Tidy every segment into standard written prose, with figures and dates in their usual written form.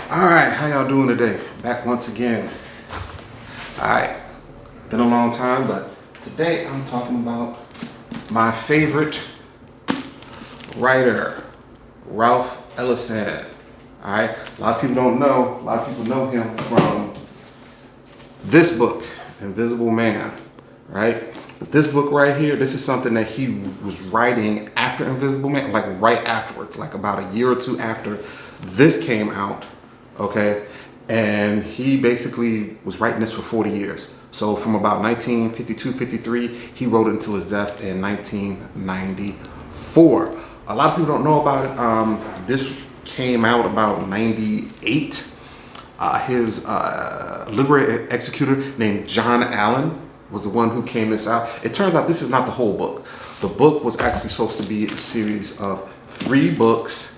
Alright, how y'all doing today? Back once again. Alright, been a long time, but today I'm talking about my favorite writer, Ralph Ellison. Alright, a lot of people don't know, a lot of people know him from this book, Invisible Man, right? But this book right here, this is something that he was writing after Invisible Man, like right afterwards, like about a year or two after this came out, okay? And he basically was writing this for 40 years. So from about 1952, 53, he wrote it until his death in 1994. A lot of people don't know about it. This came out about 98. His literary executor named John Allen was the one who came this out. It turns out this is not the whole book. The book was actually supposed to be a series of 3 books,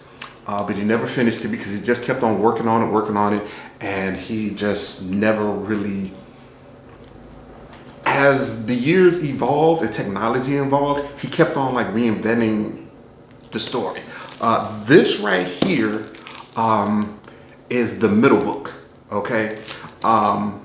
but he never finished it because he just kept on working on it, and he just never really, as the years evolved and technology evolved, he kept on like reinventing the story. This right here is the middle book, okay? John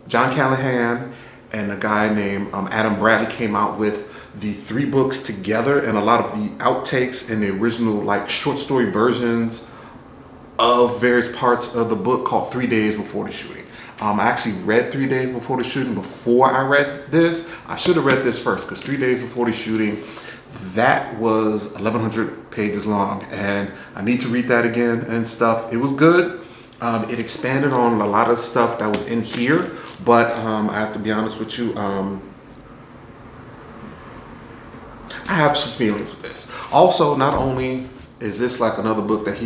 Callahan and a guy named Adam Bradley came out with the 3 books together, and a lot of the outtakes and the original like short story versions of various parts of the book called 3 Days Before the Shooting. I actually read 3 Days Before the Shooting before I read this. I should have read this first because 3 Days Before the Shooting, that was 1,100 pages long, and I need to read that again and stuff. It was good. It expanded on a lot of stuff that was in here, but I have to be honest with you, I have some feelings with this. Also, not only is this like another book that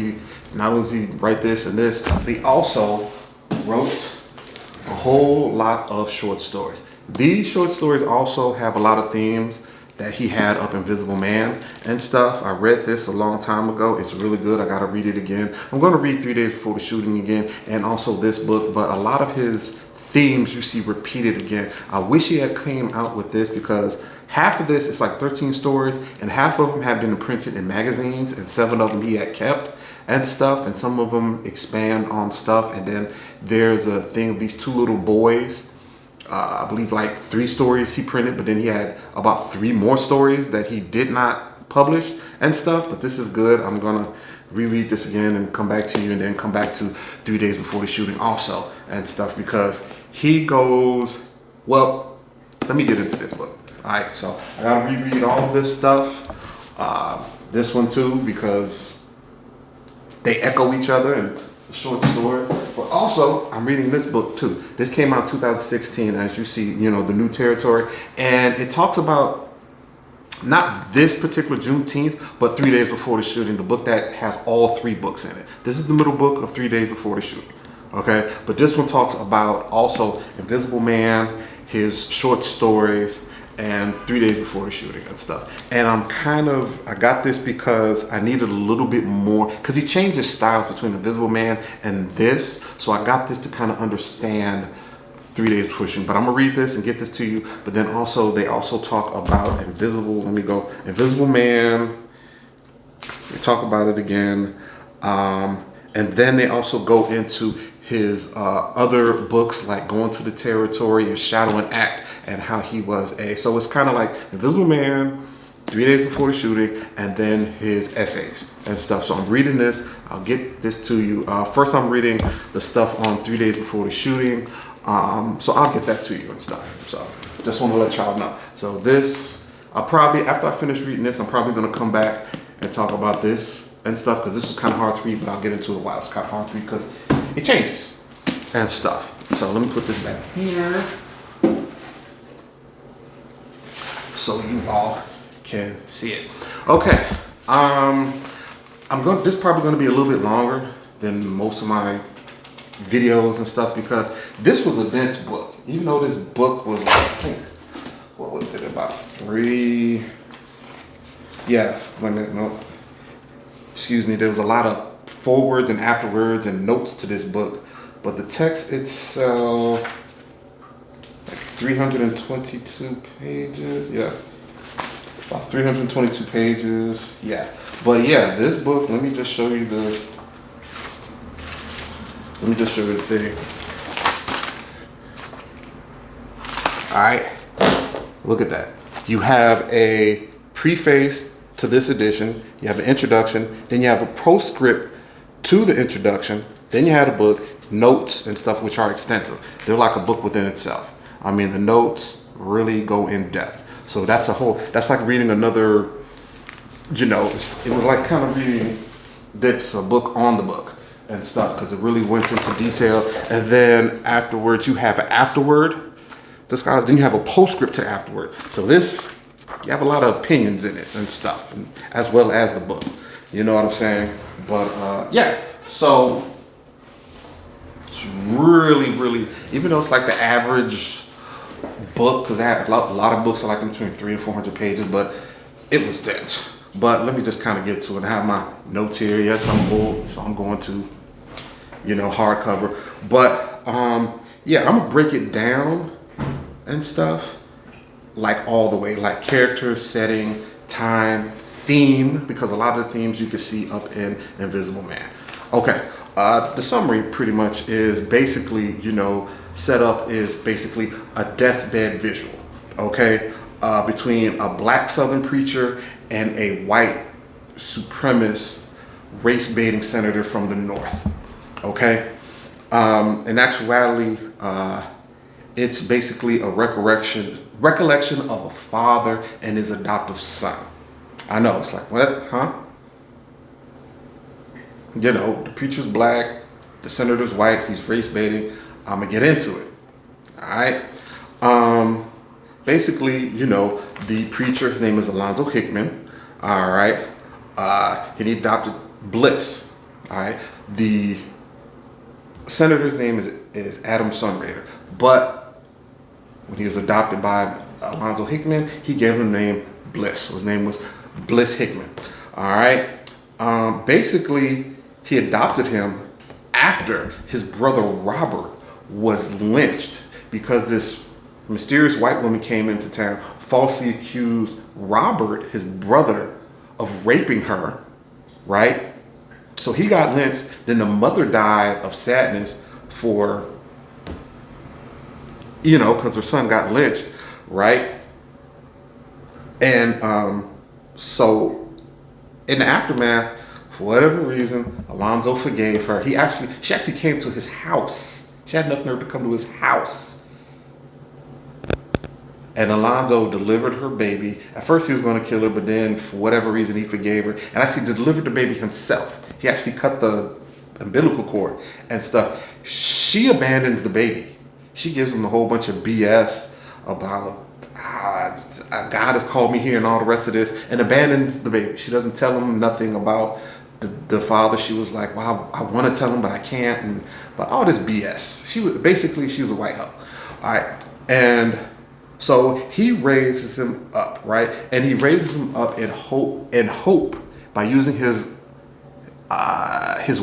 not only does he write this and this, but he also wrote a whole lot of short stories. These short stories also have a lot of themes that he had up Invisible Man and stuff. I read this a long time ago. It's really good. I gotta read it again. I'm gonna read 3 Days Before the Shooting again, and also this book, but a lot of his themes you see repeated again. I wish he had came out with this because half of this is like 13 stories, and half of them have been printed in magazines, and 7 of them he had kept and stuff, and some of them expand on stuff. And then there's a thing of these 2 little boys. I believe like 3 stories he printed, but then he had about 3 more stories that he did not publish and stuff. But this is good. I'm gonna reread this again and come back to you, and then come back to 3 Days Before the Shooting also and stuff, because he goes, well, let me get into this book. All right, so I gotta reread all of this stuff. This one too, because they echo each other and the short stories. But also, I'm reading this book too. This came out 2016, as you see, you know, the new territory. And it talks about not this particular Juneteenth, but 3 Days Before the Shooting, the book that has all 3 books in it. This is the middle book of 3 Days Before the Shooting. Okay, but this one talks about also Invisible Man, his short stories, and 3 Days Before the Shooting and stuff. And I got this because I needed a little bit more, because he changes styles between Invisible Man and this. So I got this to kind of understand 3 Days Before Shooting. But I'm gonna read this and get this to you. But then also, they also talk about Invisible Man. They talk about it again. And then they also go into his other books, like Going to the Territory and Shadow and Act, and how he was so it's kind of like Invisible Man, 3 Days Before the Shooting, and then his essays and stuff. So I'm reading this. I'll get this to you. First, I'm reading the stuff on 3 Days Before the Shooting. So I'll get that to you and stuff. So just want to let y'all know. So this, after I finish reading this, I'm probably going to come back and talk about this and stuff, because this was kind of hard to read, but I'll get into it while it's kind of hard to read because it changes and stuff. So let me put this back here so you all can see it. Okay, this is probably going to be a little bit longer than most of my videos and stuff, because this was a Vince book. Even though this book was like, I think, what was it, about 3? Yeah, excuse me. There was a lot of forwards and afterwards and notes to this book, but the text itself, like 322 pages. Yeah, about 322 pages. Yeah, but yeah, this book. Let me just show you Let me just show you the thing. All right, look at that. You have a preface to this edition. You have an introduction. Then you have a postscript to the introduction. Then you have a book, notes and stuff, which are extensive. They're like a book within itself. I mean, the notes really go in depth. So that's like reading another, it was like kind of reading a book on the book and stuff, because it really went into detail. And then afterwards, you have an afterword. Then you have a postscript to afterward. So this, you have a lot of opinions in it and stuff, as well as the book. You know what I'm saying? But yeah, so it's really, really, even though it's like the average book, because I had a lot of books are like between 300 and 400 pages, but it was dense. But let me just kind of get to it. I have my notes here. Yes, I'm old, so I'm going to, hardcover. But yeah, I'm gonna break it down and stuff, like all the way, like character, setting, time, theme, because a lot of the themes you can see up in Invisible Man. Okay, the summary pretty much is basically, setup is basically a deathbed visual, okay, between a black Southern preacher and a white supremacist race-baiting senator from the North, okay? In actuality, it's basically a recollection of a father and his adoptive son. I know, it's like, what, huh? The preacher's black, the senator's white, he's race baiting. I'm gonna get into it, all right? Basically, the preacher, his name is Alonzo Hickman, all right? And he adopted Bliss, all right? The senator's name is Adam Sunraider, but when he was adopted by Alonzo Hickman, he gave him the name Bliss. So his name was Bliss Hickman. All right. Basically, he adopted him after his brother Robert was lynched because this mysterious white woman came into town, falsely accused Robert, his brother, of raping her. Right. So he got lynched. Then the mother died of sadness for, because her son got lynched, right? And so in the aftermath, for whatever reason, Alonzo forgave her. She actually came to his house. She had enough nerve to come to his house. And Alonzo delivered her baby. At first he was going to kill her, but then for whatever reason he forgave her. And actually delivered the baby himself. He actually cut the umbilical cord and stuff. She abandons the baby. She gives him a whole bunch of BS about God has called me here and all the rest of this, and abandons the baby. She doesn't tell him nothing about the father. She was like, well, I want to tell him, but I can't. But all this BS. She was a white hoe. All right. And so he raises him up, right? And he raises him up in hope by using his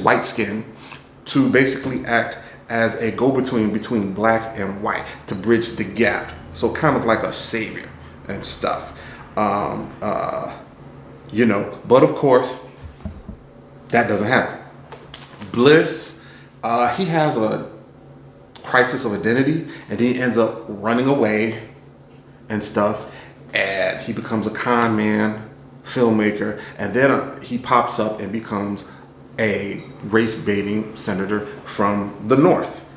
white skin to basically act as a go-between between black and white to bridge the gap. So kind of like a savior and stuff. But of course, that doesn't happen. Bliss, he has a crisis of identity, and he ends up running away and stuff, and he becomes a con man, filmmaker, and then he pops up and becomes a race-baiting senator from the North,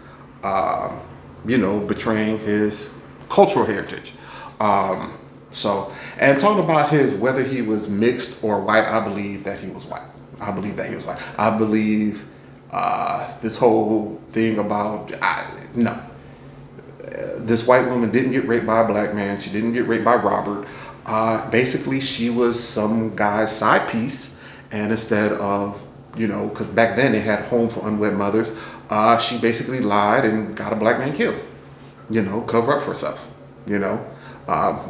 betraying his cultural heritage. And talking about whether he was mixed or white, I believe that he was white. I believe this whole thing about, no. This white woman didn't get raped by a black man. She didn't get raped by Robert. Basically, she was some guy's side piece, and instead of, because back then they had home for unwed mothers, she basically lied and got a black man killed, cover up for herself,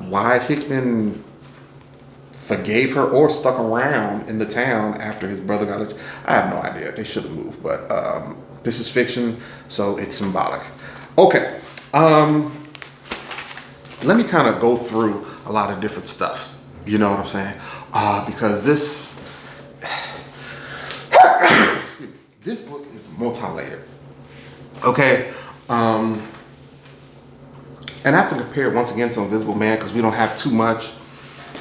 why Hickman forgave her or stuck around in the town after his brother got it, I have no idea. They should have moved, but this is fiction, so it's symbolic. Okay, let me kind of go through a lot of different stuff, you know what I'm saying? Because this book is multi-layered. Okay. And I have to compare it once again to Invisible Man because we don't have too much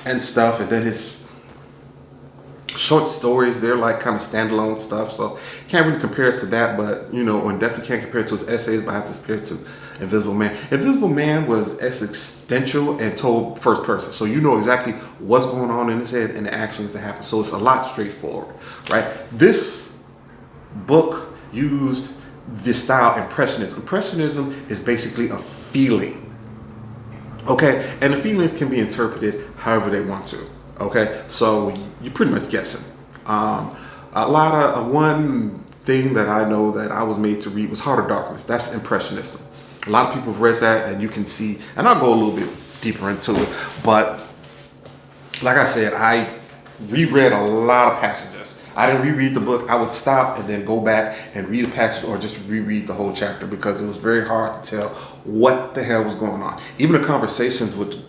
and stuff. And then his short stories, they're like kind of standalone stuff. So can't really compare it to that. But, and definitely can't compare it to his essays, but I have to compare it to Invisible Man. Invisible Man was existential and told first person. So you know exactly what's going on in his head and the actions that happen. So it's a lot straightforward, right? This book used the style Impressionism. Impressionism is basically a feeling. Okay, and the feelings can be interpreted however they want to. Okay, so you're pretty much guessing. A lot of one thing that I know that I was made to read was Heart of Darkness. That's Impressionism. A lot of people have read that, and you can see. And I'll go a little bit deeper into it, but like I said, I reread a lot of passages. I didn't reread the book. I would stop and then go back and read a passage or just reread the whole chapter because it was very hard to tell what the hell was going on. Even the conversations with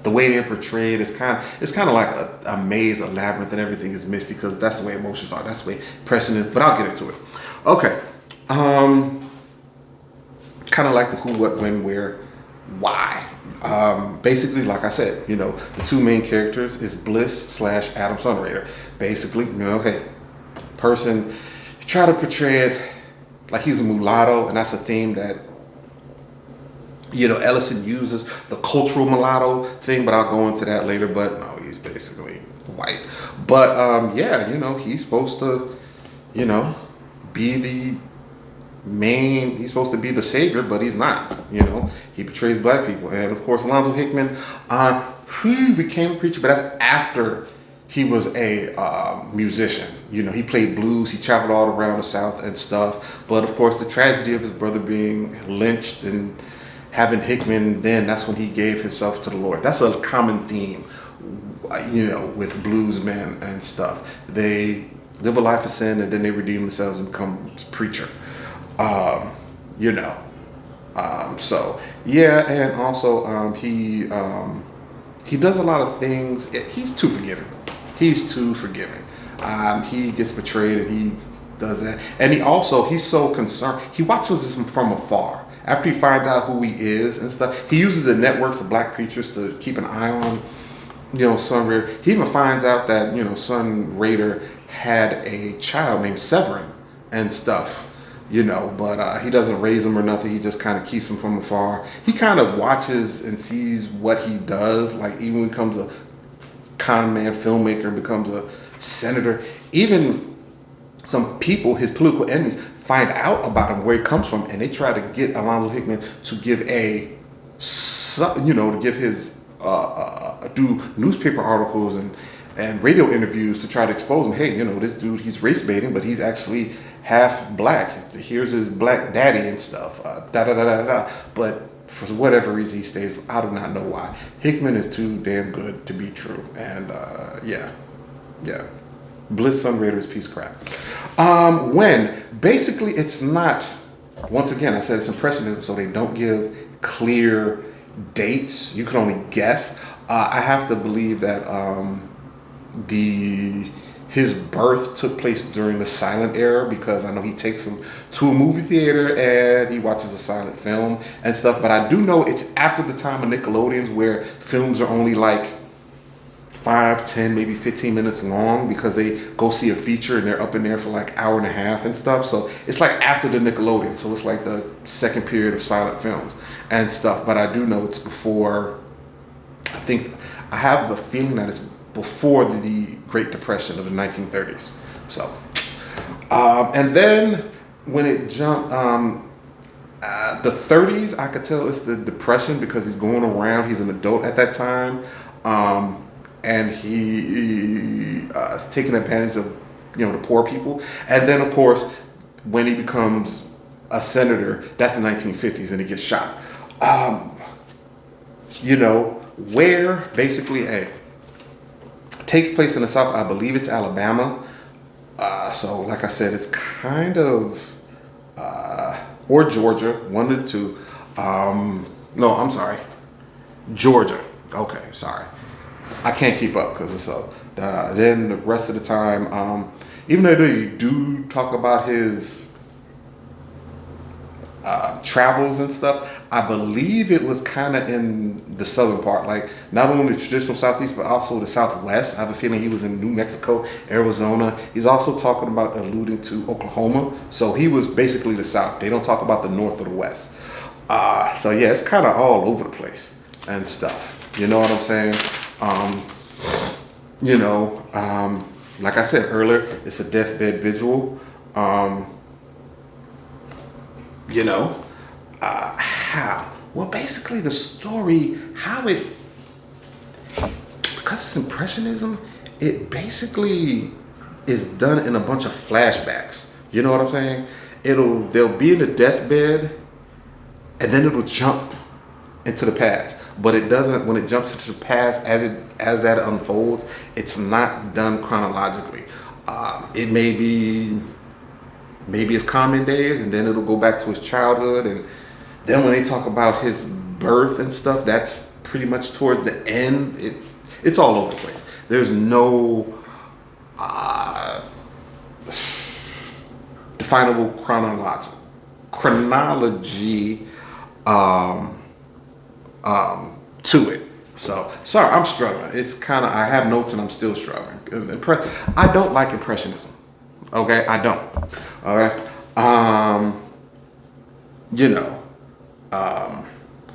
the way they're portrayed is kind of like a maze, a labyrinth, and everything is misty because that's the way emotions are. That's the way impression is. But I'll get into it. Okay. Kind of like the who, what, when, where, why. Basically, like I said, the two main characters is Bliss / Adam Sunrader. Basically, hey, person try to portray it like he's a mulatto, and that's a theme that Ellison uses, the cultural mulatto thing, but I'll go into that later. But no, he's basically white. But he's supposed to, be the main, he's supposed to be the savior, but he's not. He portrays black people. And of course, Alonzo Hickman, he became a preacher, but that's after he was a musician. He played blues, he traveled all around the South and stuff. But of course, the tragedy of his brother being lynched and having Hickman, then that's when he gave himself to the Lord. That's a common theme, with bluesmen and stuff. They live a life of sin and then they redeem themselves and become a preacher. So yeah, and also he does a lot of things. He's too forgiving. He gets betrayed and he does that, and he's so concerned. He watches this from afar. After he finds out who he is and stuff, he uses the networks of black preachers to keep an eye on, Sunrader. He even finds out that, Sunrader had a child named Severin and stuff, but he doesn't raise him or nothing. He just kind of keeps him from afar. He kind of watches and sees what he does. Like even when he becomes a con man filmmaker, becomes a senator, even some people, his political enemies, find out about him, where he comes from, and they try to get Alonzo Hickman to give his do newspaper articles and radio interviews to try to expose him. Hey, this dude, he's race baiting, but he's actually half black. Here's his black daddy and stuff. But for whatever reason, he stays. I do not know why. Hickman is too damn good to be true. And yeah. Bliss Sunrader is piece of crap. When basically it's not. Once again, I said it's Impressionism, so they don't give clear dates. You can only guess. I have to believe that his birth took place during the silent era because I know he takes him to a movie theater and he watches a silent film and stuff. But I do know it's after the time of Nickelodeon's where films are only like 5, 10, maybe 15 minutes long because they go see a feature and they're up in there for like hour and a half and stuff. So it's like after the Nickelodeon. So it's like the second period of silent films and stuff. But I do know it's before, I have a feeling that it's before the Great Depression of the 1930s. So, and then when it jumped, the 30s, I could tell it's the Depression because he's going around, he's an adult at that time. And he is taking advantage of, the poor people. And then, of course, when he becomes a senator, that's the 1950s, and he gets shot. Where basically, takes place in the South. I believe it's Alabama. So, like I said, it's kind of, or Georgia, one of the two. No, I'm sorry, Georgia. Okay, sorry. I can't keep up because it's so. Then the rest of the time, even though you do talk about his travels and stuff. I believe it was kind of in the southern part, like not only the traditional Southeast, but also the Southwest. I have a feeling he was in New Mexico, Arizona. He's also talking about alluding to Oklahoma. So he was basically the South. They don't talk about the North or the West. So yeah, it's kind of all over the place and stuff. You know what I'm saying? You know, like I said earlier, it's a deathbed vigil. You know, how? Well, basically the story, how it, because it's impressionism, it basically is done in a bunch of flashbacks. You know what I'm saying? They'll be in the deathbed, and then it'll jump into the past. But it doesn't, when it jumps into the past, as that unfolds, it's not done chronologically. It may be, maybe it's common days, and then it'll go back to his childhood, and then when they talk about his birth and stuff, that's pretty much towards the end. It's all over the place. There's no definable chronology to it. So sorry, I'm struggling. It's kind of, I have notes and I'm still struggling. I don't like impressionism. Okay, I don't. All right. You know.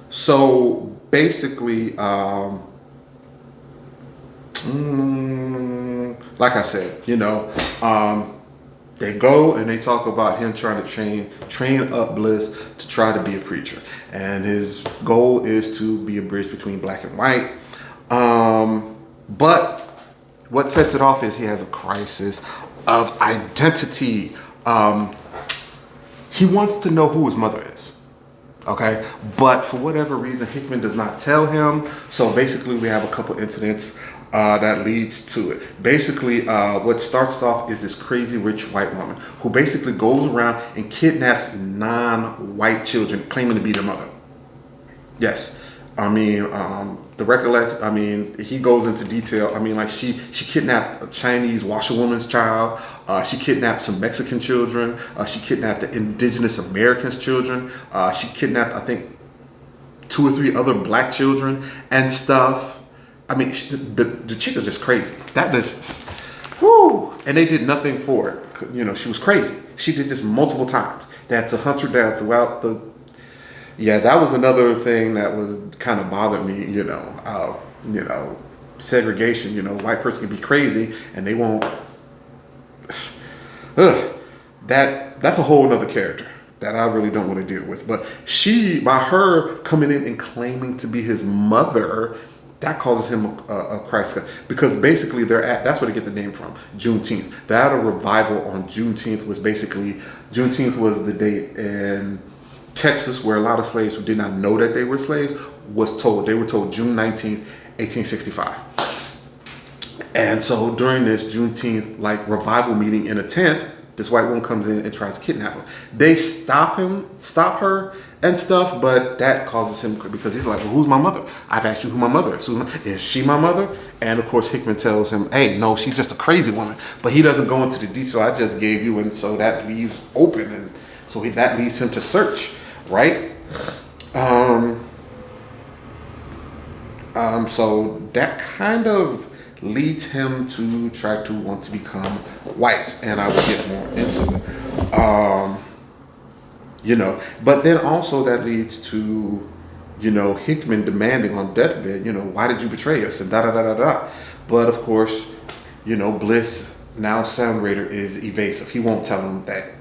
So basically, like I said, you know, they go and they talk about him trying to train up Bliss to try to be a preacher, and his goal is to be a bridge between black and white. But what sets it off is he has a crisis of identity. He wants to know who his mother is. Okay, but for whatever reason, Hickman does not tell him. So basically, we have a couple incidents that leads to it. Basically, what starts off is this crazy rich white woman who basically goes around and kidnaps non-white children, claiming to be their mother. Yes. I mean, the recollection, I mean, he goes into detail. I mean, like she kidnapped a Chinese washerwoman's child. She kidnapped some Mexican children. She kidnapped the indigenous Americans' children. She kidnapped, I think, 2 or 3 other black children and stuff. I mean, the chick is just crazy. That is, whoo! And they did nothing for it. You know, she was crazy. She did this multiple times. They had to hunt her down throughout the. Yeah, that was another thing that was kind of bothered me. You know, segregation. You know, white person can be crazy and they won't. That's a whole other character that I really don't want to deal with. But by her coming in and claiming to be his mother, that causes him a crisis, because basically that's where they get the name from, Juneteenth. They had a revival on Juneteenth. Juneteenth was the date in Texas where a lot of slaves who did not know that they were slaves they were told June 19th, 1865. And so during this Juneteenth revival meeting in a tent, this white woman comes in and tries to kidnap her. They stop her and stuff, but that causes him, because he's like, well, who's my mother? I've asked you who my mother is. Is she my mother? And of course Hickman tells him, hey, no, she's just a crazy woman. But he doesn't go into the detail I just gave you, and so that leaves open, and so that leads him to search, right? So that kind of leads him to try to want to become white, and I will get more into it. But then also that leads to, Hickman demanding on deathbed, why did you betray us, and da da da da da. But of course, Bliss, now Sound Raider, is evasive. He won't tell him that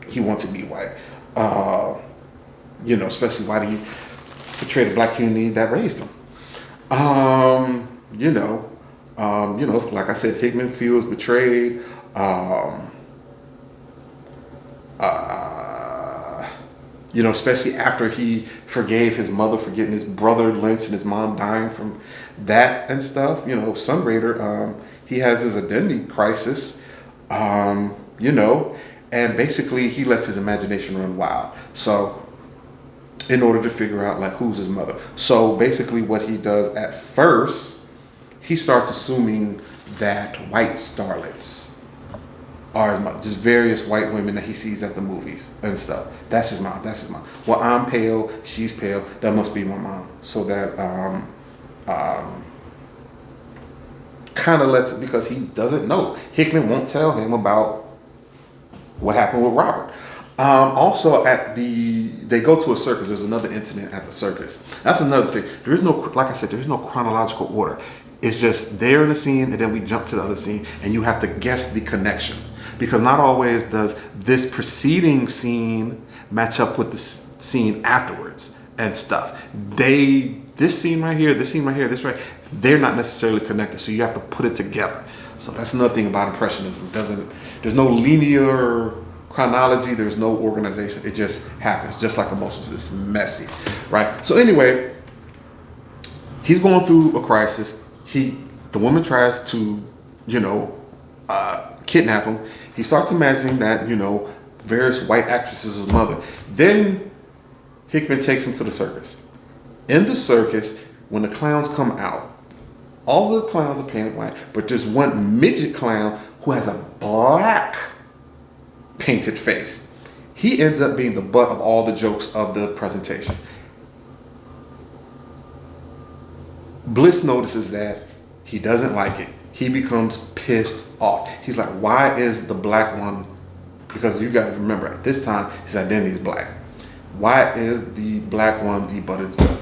he wants to be white. Especially why did he betray the black community that raised him. Like I said, Hickman feels betrayed. Especially after he forgave his mother for getting his brother lynched and his mom dying from that and stuff. Sun Raider, he has his identity crisis, and basically he lets his imagination run wild. So in order to figure out who's his mother. So basically what he does at first, he starts assuming that white starlets are his mom. Just various white women that he sees at the movies and stuff. That's his mom. That's his mom. Well, I'm pale. She's pale. That must be my mom. So that kind of lets, because he doesn't know. Hickman won't tell him about what happened with Robert. Also, they go to a circus. There's another incident at the circus. That's another thing. There is no, like I said, there is no chronological order. It's just they're in the scene, and then we jump to the other scene, and you have to guess the connections, because not always does this preceding scene match up with the scene afterwards and stuff. This scene right here, this scene right here, this right, they're not necessarily connected, so you have to put it together. So that's another thing about Impressionism. There's no linear chronology, there's no organization. It just happens, just like emotions. It's messy, right? So anyway, he's going through a crisis. The woman tries to, kidnap him. He starts imagining that, various white actresses' mother. Then Hickman takes him to the circus. In the circus, when the clowns come out, all the clowns are painted white, but there's one midget clown who has a black painted face. He ends up being the butt of all the jokes of the presentation. Bliss notices that. He doesn't like it. He becomes pissed off. He's like, why is the black one? Because you got to remember, at this time, his identity is black. Why is the black one the butt of the joke?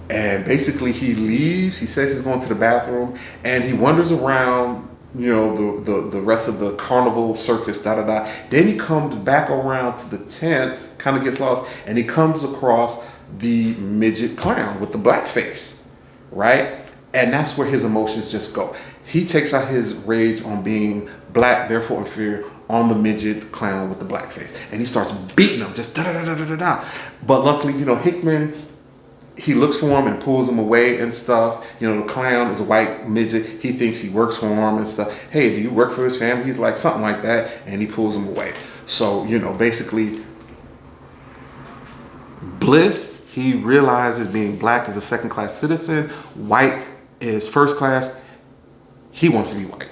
And basically he leaves. He says he's going to the bathroom, and he wanders around, the rest of the carnival circus, Then he comes back around to the tent, kind of gets lost, and he comes across the midget clown with the black face, right? And that's where his emotions just go. He takes out his rage on being black, therefore inferior, on the midget clown with the black face. And he starts beating him, just da-da-da-da-da-da. But luckily, Hickman, he looks for him and pulls him away and stuff. The clown is a white midget. He thinks he works for him and stuff. Hey, do you work for his family? He's like, something like that. And he pulls him away. So, basically, Bliss, he realizes being black is a second-class citizen. White is first class. He wants to be white.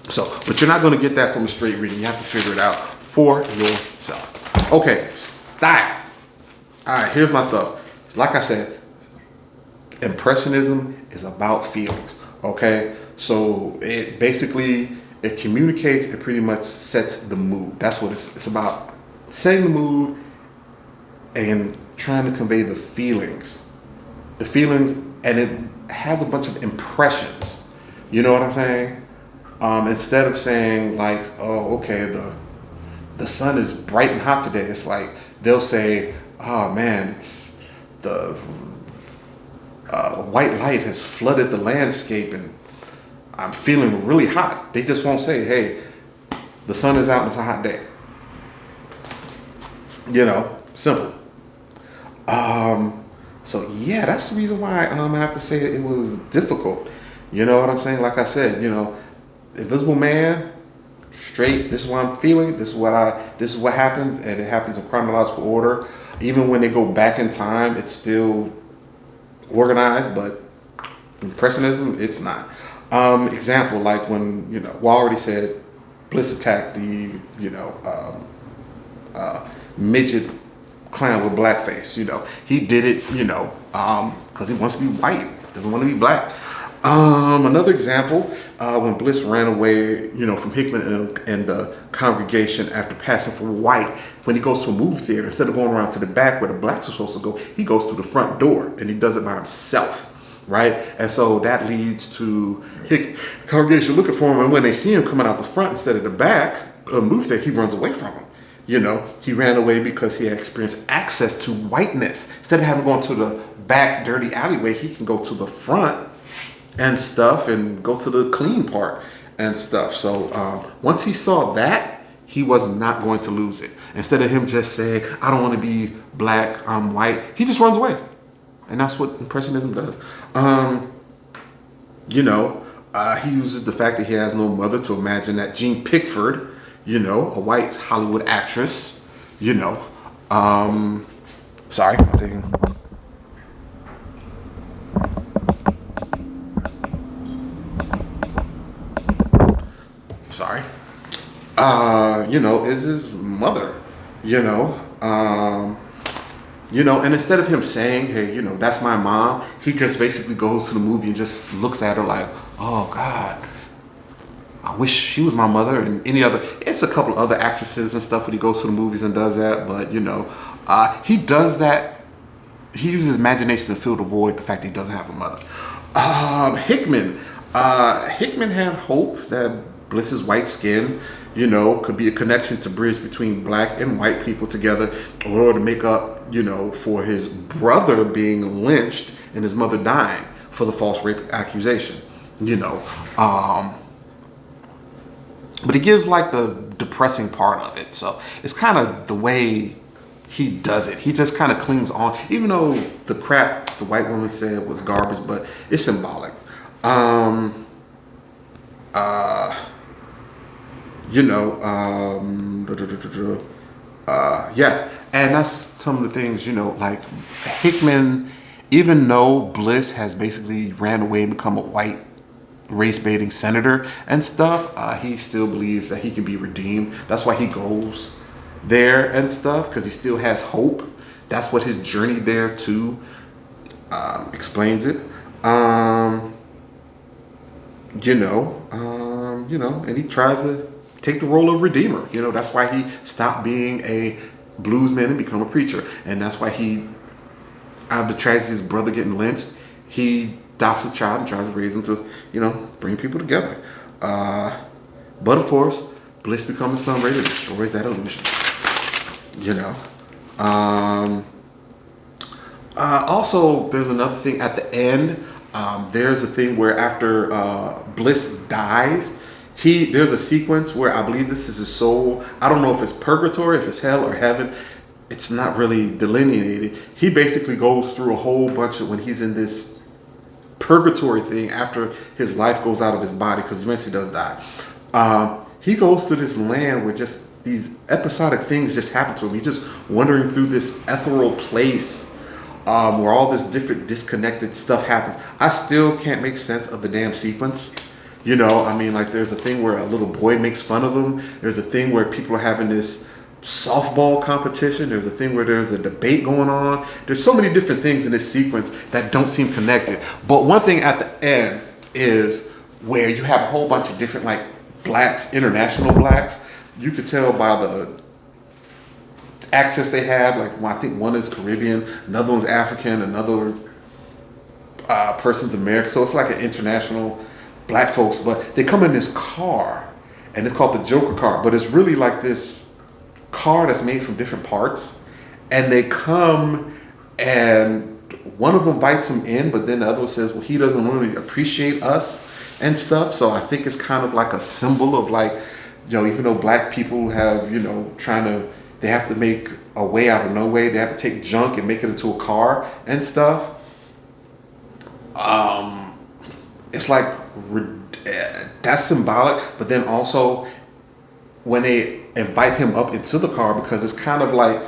So, but you're not going to get that from a straight reading. You have to figure it out for yourself. Okay, style. All right, here's my stuff. Like I said, Impressionism is about feelings. Okay, so it communicates. It pretty much sets the mood. That's what it's about. Setting the mood and trying to convey the feelings. And it has a bunch of impressions. You know what I'm saying? Instead of saying like, oh, okay, the sun is bright and hot today. It's like they'll say, oh man, it's the white light has flooded the landscape and I'm feeling really hot. They just won't say, hey, the sun is out and it's a hot day. Simple. So yeah, that's the reason why I have to say it was difficult. You know what I'm saying? Like I said, Invisible Man, straight. This is what I'm feeling. This is what happens, and it happens in chronological order. Even when they go back in time, it's still organized. But Impressionism, it's not. Example, like when we already said, Bliss attacked the midget clown with blackface. He did it, because he wants to be white, doesn't want to be black. Another example, when Bliss ran away, from Hickman and the congregation after passing for white, when he goes to a movie theater, instead of going around to the back where the blacks are supposed to go, he goes through the front door, and he does it by himself, right? And so that leads to congregation looking for him, and when they see him coming out the front instead of the back of the movie theater, he runs away from him. He ran away because he had experienced access to whiteness. Instead of having gone to the back dirty alleyway, he can go to the front and stuff and go to the clean part and stuff. So once he saw that, he was not going to lose it. Instead of him just saying, I don't want to be black, I'm white, he just runs away. And that's what Impressionism does. He uses the fact that he has no mother to imagine that Jean Pickford, a white Hollywood actress, sorry, I think. Sorry. is his mother, you know. And instead of him saying, hey, that's my mom, he just basically goes to the movie and just looks at her like, oh God, I wish she was my mother. And it's a couple other actresses and stuff when he goes to the movies and does that. But, he does that. He uses his imagination to fill the void, the fact that he doesn't have a mother. Hickman. Hickman had hope that Bliss's white skin, could be a connection to bridge between black and white people together in order to make up, for his brother being lynched and his mother dying for the false rape accusation, But he gives like the depressing part of it. So it's kind of the way he does it. He just kind of clings on, even though the crap the white woman said was garbage, but it's symbolic. Yeah, and that's some of the things, like Hickman, even though Bliss has basically ran away and become a white race-baiting senator and stuff, he still believes that he can be redeemed. That's why he goes there and stuff, because he still has hope. That's what his journey there too explains it. And he tries to take the role of redeemer. That's why he stopped being a bluesman and become a preacher. And that's why he, out of the tragedy of his brother getting lynched, he adopts a child and tries to raise him to, bring people together. But of course, Bliss becomes a son raider, destroys that illusion. Also, there's another thing at the end. There's a thing where after Bliss dies, there's a sequence where I believe this is his soul. I don't know if it's purgatory, if it's hell or heaven. It's not really delineated. He basically goes through a whole bunch of, when he's in this purgatory thing after his life goes out of his body, because eventually does die. He goes to this land where just these episodic things just happen to him. He's just wandering through this ethereal place where all this different disconnected stuff happens. I still can't make sense of the damn sequence. Like there's a thing where a little boy makes fun of him. There's a thing where people are having this softball competition. There's a thing where there's a debate going on. There's so many different things in this sequence that don't seem connected. But one thing at the end is where you have a whole bunch of different like blacks, international blacks. You could tell by the accents they have. Like I think one is Caribbean, another one's African, another person's American. So it's like an international black folks. But they come in this car, and it's called the Joker car. But it's really like this car that's made from different parts, and they come and one of them bites him in, but then the other one says, well, he doesn't really appreciate us and stuff. So I think it's kind of like a symbol of like, even though black people have, they have to make a way out of no way. They have to take junk and make it into a car and stuff. It's like, that's symbolic, but then also when they invite him up into the car, because it's kind of like,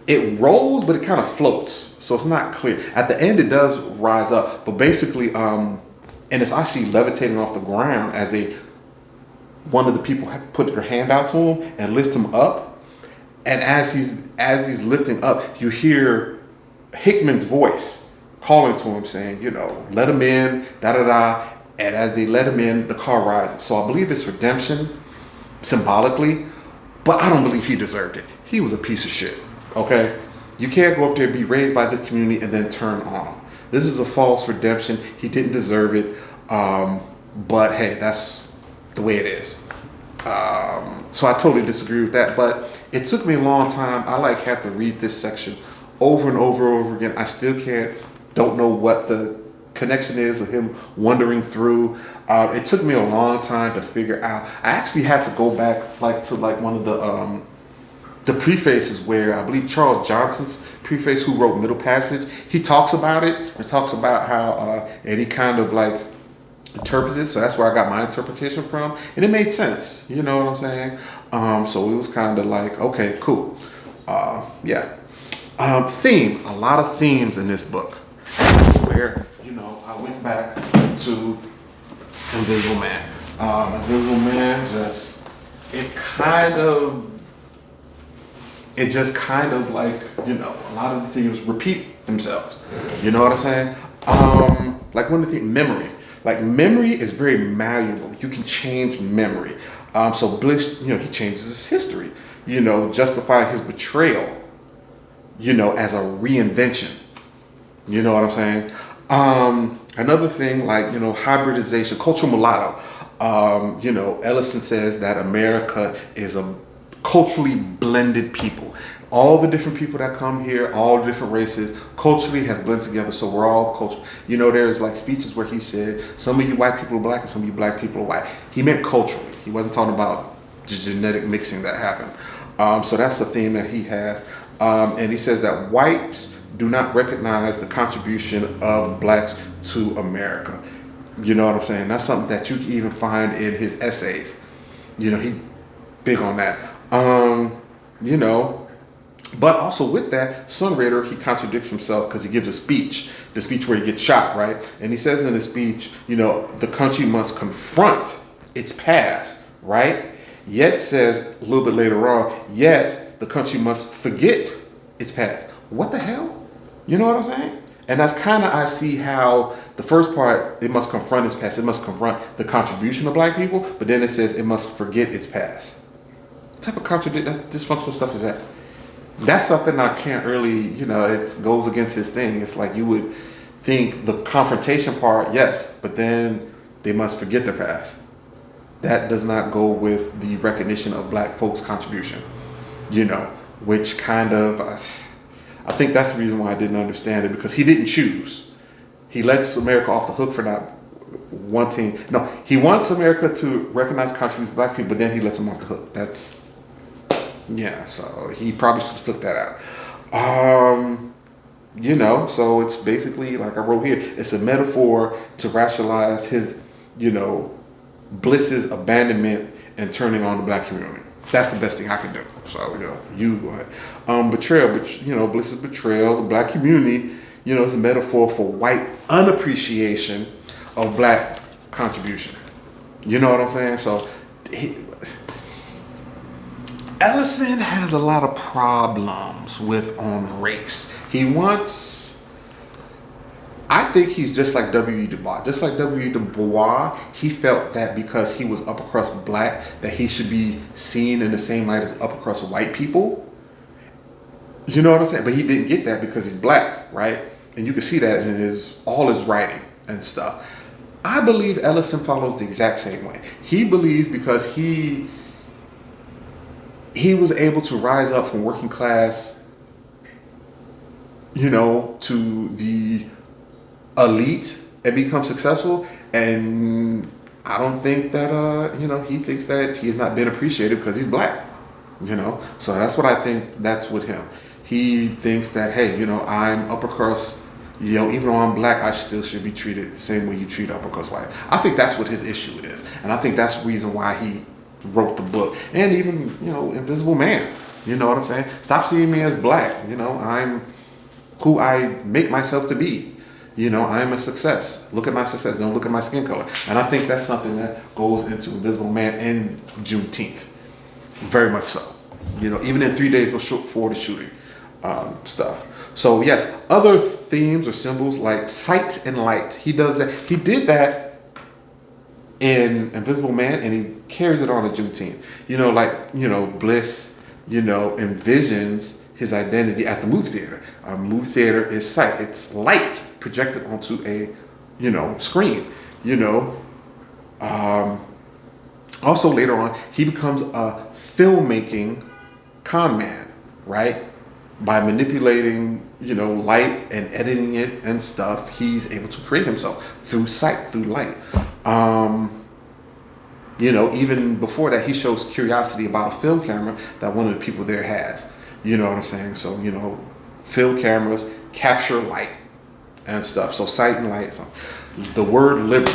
it rolls, but it kind of floats. So it's not clear. At the end, it does rise up, but basically, and it's actually levitating off the ground as one of the people put their hand out to him and lift him up. And as he's lifting up, you hear Hickman's voice calling to him saying, let him in, da-da-da. And as they let him in, the car rises. So I believe it's redemption symbolically, but I don't believe he deserved it. He was a piece of shit, okay? You can't go up there and be raised by this community and then turn on him. This is a false redemption. He didn't deserve it. But hey, that's the way it is. So I totally disagree with that, but it took me a long time. I had to read this section over and over again. I still don't know what the connection is of him wandering through. It took me a long time to figure out. I actually had to go back to one of the prefaces where I believe Charles Johnson's preface, who wrote Middle Passage, he talks about it and talks about how and he kind of interprets it. So that's where I got my interpretation from, and it made sense. You know what I'm saying? So it was kind of like, okay, cool. Yeah. Theme. A lot of themes in this book. And that's where I went back to Invisible Man. Invisible Man just it just kind of like, a lot of the themes repeat themselves. You know what I'm saying? Like one of the things, memory. Like memory is very malleable. You can change memory. So Bliss, he changes his history, justifying his betrayal, as a reinvention. You know what I'm saying? Another thing, like, hybridization, cultural mulatto. Ellison says that America is a culturally blended people. All the different people that come here, all the different races, culturally has blended together. So we're all cultural. There's like speeches where he said, some of you white people are black and some of you black people are white. He meant culturally. He wasn't talking about the genetic mixing that happened. So that's the theme that he has. And he says that whites do not recognize the contribution of blacks to America. You know what I'm saying? That's something that you can even find in his essays. He big on that. But also with that, Sunrader, he contradicts himself because he gives a speech, the speech where he gets shot, right? And he says in his speech, the country must confront its past, right? Yet says a little bit later on, yet the country must forget its past. What the hell? You know what I'm saying? And that's kind of, I see how the first part, it must confront its past. It must confront the contribution of black people, but then it says it must forget its past. What type of that's dysfunctional stuff is that? That's something I can't really, it goes against his thing. It's like you would think the confrontation part, yes, but then they must forget their past. That does not go with the recognition of black folks' contribution, which kind of, I think that's the reason why I didn't understand it, because he didn't choose. He lets America off the hook for not wanting, no, he wants America to recognize contributions of black people, but then he lets them off the hook. So he probably should have took that out. So it's basically, like I wrote here, it's a metaphor to rationalize his, Bliss's abandonment and turning on the black community. That's the best thing I can do. So, you go ahead. Betrayal, Bliss's betrayal, the black community, is a metaphor for white unappreciation of black contribution. You know what I'm saying? So, Ellison has a lot of problems on race. I think he's just like W.E. Du Bois. Just like W.E. Du Bois, he felt that because he was upper crust black, that he should be seen in the same light as upper crust white people. You know what I'm saying? But he didn't get that because he's black, right? And you can see that in all his writing and stuff. I believe Ellison follows the exact same way. He believes because he was able to rise up from working class, to the elite and become successful. And I don't think that, he thinks that he's not been appreciated because he's black, So that's what I think that's with him. He thinks that, hey, I'm upper crust, even though I'm black, I still should be treated the same way you treat upper crust white. I think that's what his issue is. And I think that's the reason why he wrote the book. And even, Invisible Man, you know what I'm saying? Stop seeing me as black. I'm who I make myself to be. I am a success. Look at my success. Don't look at my skin color. And I think that's something that goes into Invisible Man and Juneteenth. Very much so. Even in 3 days before the shooting stuff. So yes, other themes or symbols like sight and light. He does that. He did that in Invisible Man, and he carries it on to Juneteenth. Bliss, envisions his identity at the movie theater. A movie theater is sight. It's light projected onto a, screen. Also later on, he becomes a filmmaking con man, right? By manipulating, light and editing it and stuff, he's able to create himself through sight, through light. Even before that, he shows curiosity about a film camera that one of the people there has. You know what I'm saying? So, film cameras capture light and stuff. So sight and light. So the word liberty.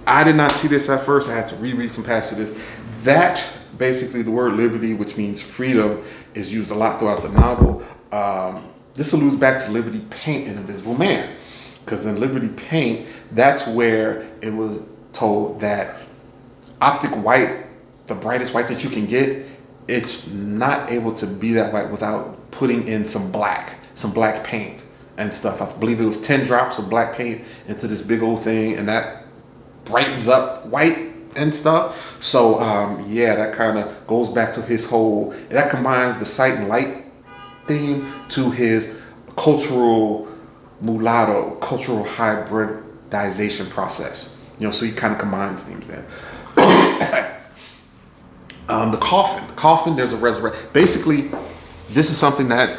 I did not see this at first. I had to reread some passages. That basically the word liberty, which means freedom, is used a lot throughout the novel. This alludes back to Liberty Paint in Invisible Man. Because in Liberty Paint, that's where it was told that optic white the brightest white that you can get, it's not able to be that white without putting in some black paint and stuff. I believe it was 10 drops of black paint into this big old thing, and that brightens up white and stuff. So yeah, that kind of goes back to his whole, that combines the sight and light theme to his cultural mulatto, cultural hybridization process. You know, so he kind of combines themes there. The coffin, there's a resurrection. Basically, this is something that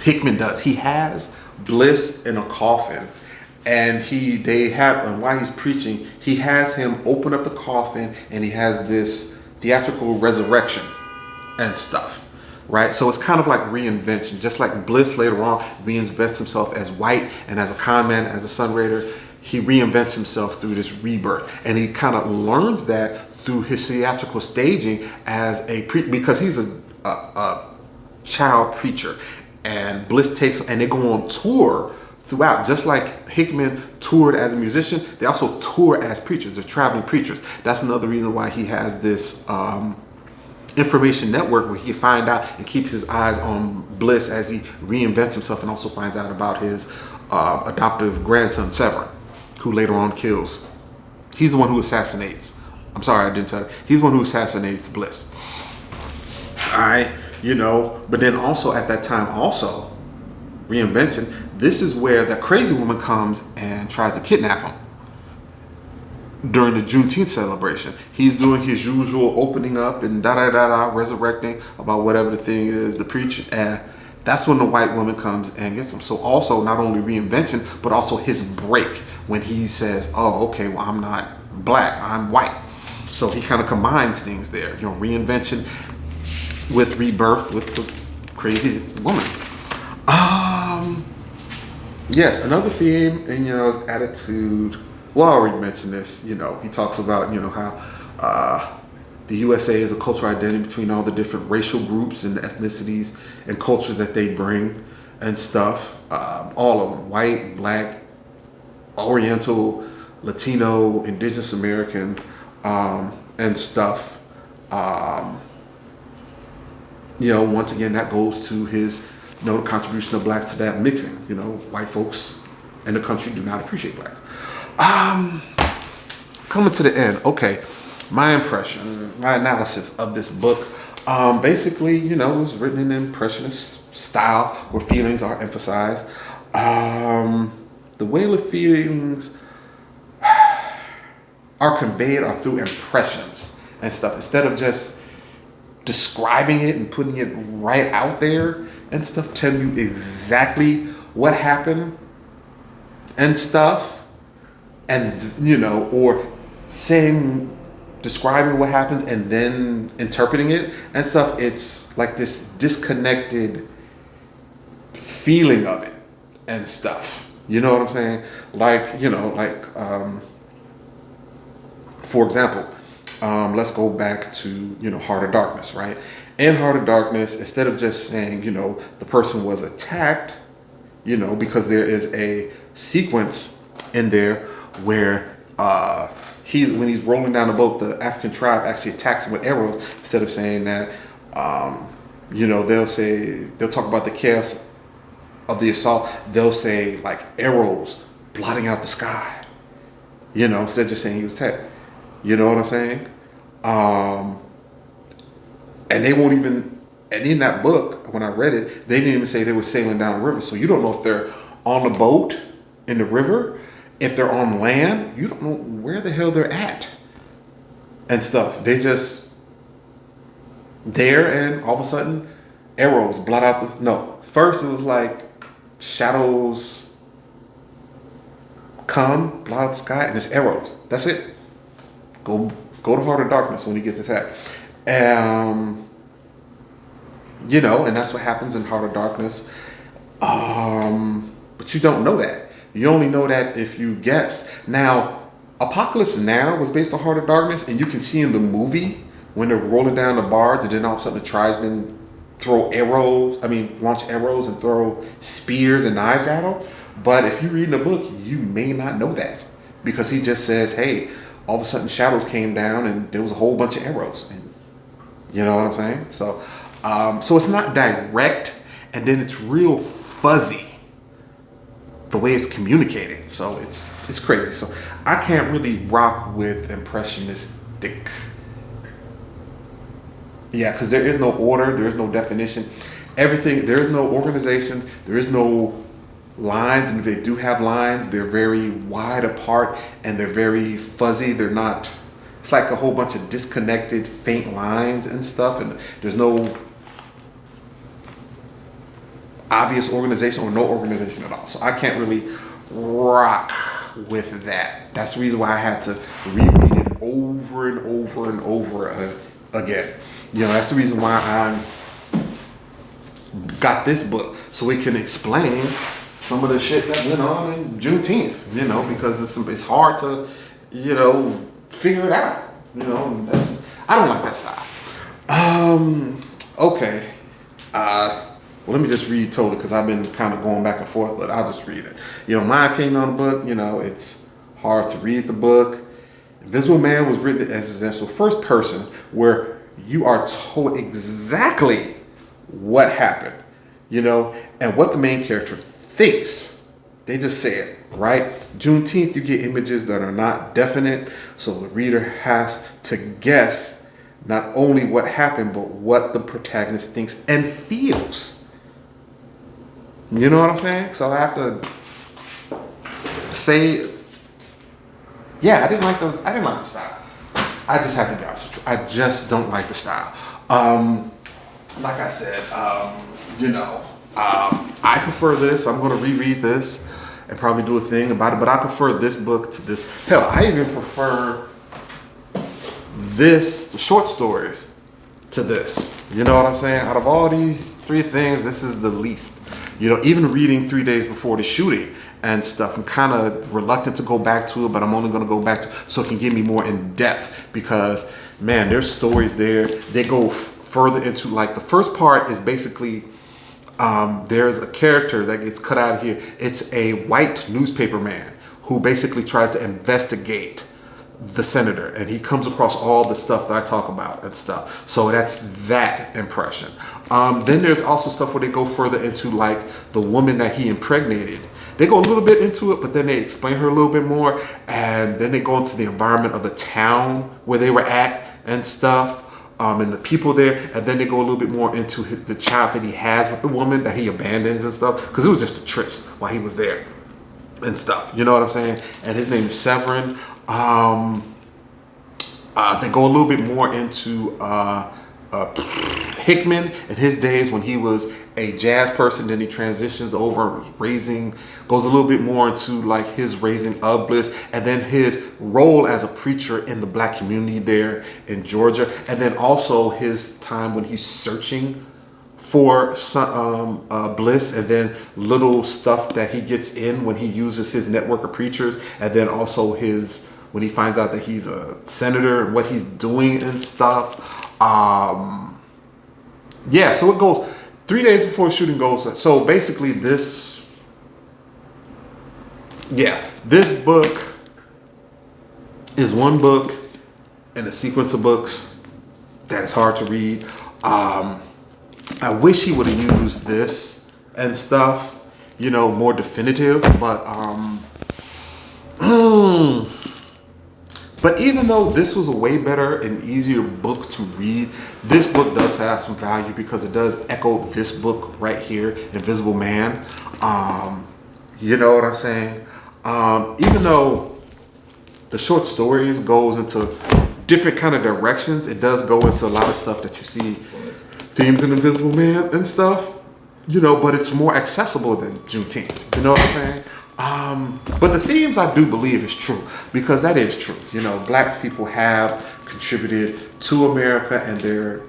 Hickman does. He has Bliss in a coffin, and while he's preaching, he has him open up the coffin, and he has this theatrical resurrection and stuff, right? So it's kind of like reinvention, just like Bliss later on reinvents himself as white and as a con man, as a sun raider. He reinvents himself through this rebirth, and he kind of learns that through his theatrical staging as because he's a child preacher, and Bliss and they go on tour throughout, just like Hickman toured as a musician. They also tour as preachers. They're traveling preachers. That's another reason why he has this information network where he can find out and keep his eyes on Bliss as he reinvents himself, and also finds out about his adoptive grandson Severin, who later on kills. He's the one who assassinates. I'm sorry, I didn't tell you. He's the one who assassinates Bliss. All right, you know, but then also at that time, also reinvention. This is where the crazy woman comes and tries to kidnap him during the Juneteenth celebration. He's doing his usual opening up and resurrecting about whatever the thing is, the preach, and that's when the white woman comes and gets him. So also not only reinvention, but also his break when he says, "Oh, okay, well, I'm not black, I'm white." So he kind of combines things there, you know, reinvention with rebirth with the crazy woman. Yes, another theme, and you know, is attitude. Well, I already mentioned this. You know, he talks about, you know, how the USA is a cultural identity between all the different racial groups and ethnicities and cultures that they bring and stuff. All of them: white, black, Oriental, Latino, Indigenous American, and stuff. You know, once again, that goes to his, you know, contribution of blacks to that mixing. You know, white folks in the country do not appreciate blacks. Coming to the end, okay, my impression, my analysis of this book, basically, you know, it was written in an impressionist style where feelings are emphasized. The way the feelings are conveyed are through impressions and stuff, instead of just describing it and putting it right out there and stuff, telling you exactly what happened and stuff, and you know, or describing what happens and then interpreting it and stuff. It's like this disconnected feeling of it and stuff. You know what I'm saying? Like, you know, like for example, let's go back to, you know, Heart of Darkness, right? In Heart of Darkness, instead of just saying, you know, the person was attacked, you know, because there is a sequence in there where when he's rolling down the boat, the African tribe actually attacks him with arrows. Instead of saying that, you know, they'll talk about the chaos of the assault. They'll say like arrows blotting out the sky, you know, instead of just saying he was attacked. You know what I'm saying? And they won't even, and in that book, when I read it, they didn't even say they were sailing down the river. So you don't know if they're on a boat in the river, if they're on land, you don't know where the hell they're at and stuff. They just there, and all of a sudden arrows blot out this. No, first it was like shadows come, blot out the sky, and it's arrows. That's it. Go to Heart of Darkness when he gets attacked. You know, and that's what happens in Heart of Darkness. But you don't know that. You only know that if you guess. Now, Apocalypse Now was based on Heart of Darkness, and you can see in the movie when they're rolling down the barge, and then all of a sudden the tribesmen launch arrows and throw spears and knives at them. But if you read in the book, you may not know that, because he just says, hey, all of a sudden shadows came down and there was a whole bunch of arrows. And you know what I'm saying? So, so it's not direct, and then it's real fuzzy the way it's communicating. So it's crazy. So I can't really rock with impressionistic. Yeah, because there is no order, there is no definition. Everything, there is no organization, there is no lines, and if they do have lines, they're very wide apart and they're very fuzzy. They're not, it's like a whole bunch of disconnected, faint lines and stuff, and there's no obvious organization or no organization at all. So I can't really rock with that. That's the reason why I had to reread it over and over and over again. You know, that's the reason why I got this book, so it can explain some of the shit that went on in Juneteenth, you know, because it's hard to, you know, figure it out. You know, I don't like that style. Okay. Well, let me just read totally, because I've been kind of going back and forth, but I'll just read it. You know, my opinion on the book, you know, it's hard to read the book. Invisible Man was written as a first person where you are told exactly what happened, you know, and what the main character thinks. They just say it, right? Juneteenth, you get images that are not definite, so the reader has to guess not only what happened, but what the protagonist thinks and feels. You know what I'm saying? So I have to say, yeah, I didn't like the style. I just have to be honest with you. I just don't like the style. Like I said, you know, I prefer this. I'm going to reread this and probably do a thing about it, but I prefer this book to this. Hell, I even prefer the short stories to this. You know what I'm saying? Out of all these three things, this is the least. You know, even reading 3 days before the shooting and stuff, I'm kind of reluctant to go back to it, but I'm only going to go back to so it can give me more in depth, because man, there's stories there. They go further into, like, the first part is basically there's a character that gets cut out of here. It's a white newspaper man who basically tries to investigate the senator, and he comes across all the stuff that I talk about and stuff. So that's that impression. Then there's also stuff where they go further into, like, the woman that he impregnated. They go a little bit into it, but then they explain her a little bit more, and then they go into the environment of the town where they were at and stuff, and the people there, and then they go a little bit more into the child that he has with the woman that he abandons and stuff, because it was just a tryst while he was there and stuff. You know what I'm saying? And his name is Severin. They go a little bit more into Hickman in his days when he was a jazz person. Then he transitions over, goes a little bit more into, like, his raising of Bliss, and then his role as a preacher in the black community there in Georgia, and then also his time when he's searching for Bliss, and then little stuff that he gets in when he uses his network of preachers, and then also when he finds out that he's a senator and what he's doing and stuff. Yeah, so it goes 3 days before the shooting goes. So basically this book is one book in a sequence of books that is hard to read. I wish he would have used this and stuff, you know, more definitive, but even though this was a way better and easier book to read, this book does have some value because it does echo this book right here, Invisible Man. You know what I'm saying? Even though the short stories goes into different kind of directions, it does go into a lot of stuff that you see themes in Invisible Man and stuff, you know, but it's more accessible than Juneteenth. You know what I'm saying? But the themes, I do believe, is true, because that is true. You know, black people have contributed to America, and their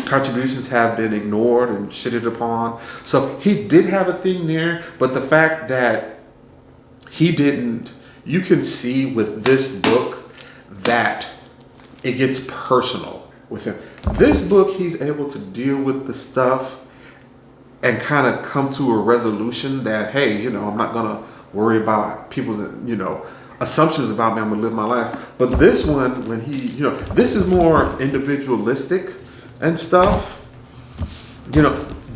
contributions have been ignored and shitted upon. So he did have a thing there, but the fact that he didn't, you can see with this book that it gets personal with him. This book, he's able to deal with the stuff and kind of come to a resolution that, hey, you know, I'm not gonna worry about people's, you know, assumptions about me. I'm gonna live my life. But this one, when he, this is more individualistic and stuff.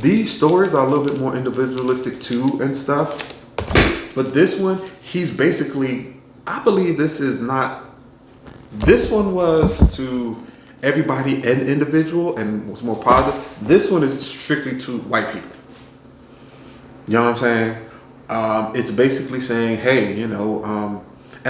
These stories are a little bit more individualistic too and stuff. But this one, he's basically, I believe this one was to everybody and individual and was more positive. This one is strictly to white people. You know what I'm saying? It's basically saying, hey, and I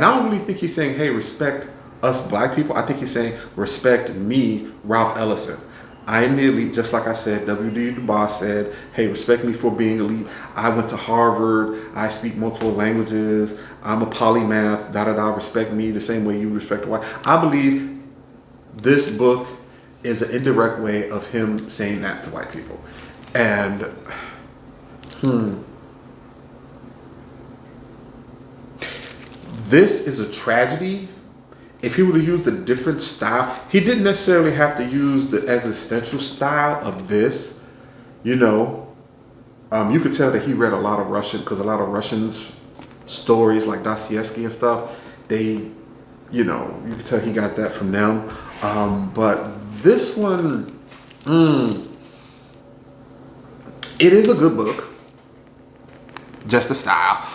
don't really think he's saying, hey, respect us black people. I think he's saying, respect me, Ralph Ellison. I immediately, just like I said, W.D. Du Bois said, hey, respect me for being elite. I went to Harvard. I speak multiple languages. I'm a polymath, da-da-da. Respect me the same way you respect white. I believe this book is an indirect way of him saying that to white people. And, this is a tragedy. If he would have used a different style, he didn't necessarily have to use the existential style of this. You could tell that he read a lot of Russian, because a lot of Russians stories like Dostoevsky and stuff, you could tell he got that from them. But this one, it is a good book. Just the style.